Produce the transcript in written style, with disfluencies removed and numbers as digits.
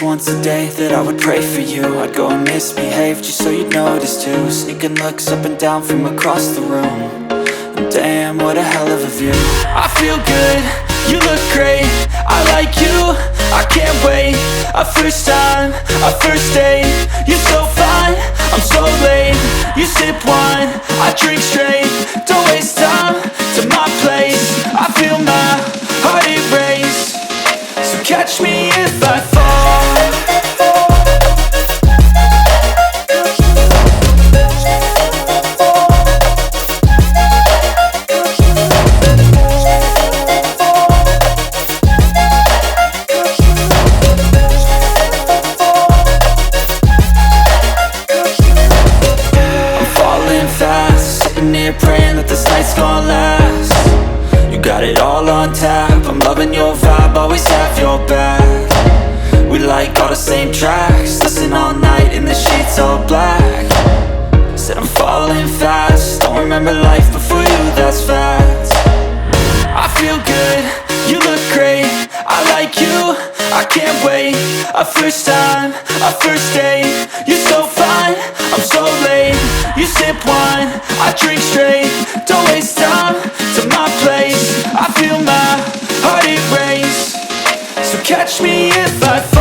once a day that I would pray for you. I'd go and misbehave just so you'd notice too. Sneaking looks up and down from across the room. And damn, what a hell of a view. I feel good, you look great, I like you, I can't wait. A first time, a first date, you're so fine, I'm so late. You sip wine, I drink straight, don't waste time to my place. I feel my heart erase, so catch me if I fall. Praying that this night's gonna last. You got it all on tap, I'm loving your vibe, always have your back. We like all the same tracks, listen all night in the sheets all black. Said I'm falling fast, don't remember life before you, that's fact. I feel good, you look great, I like you, I can't wait. A first time, a first date, you're so fine, I'm so late. You sip wine, I drink straight, don't waste time to my place. I feel my heart erase, so catch me if I fall.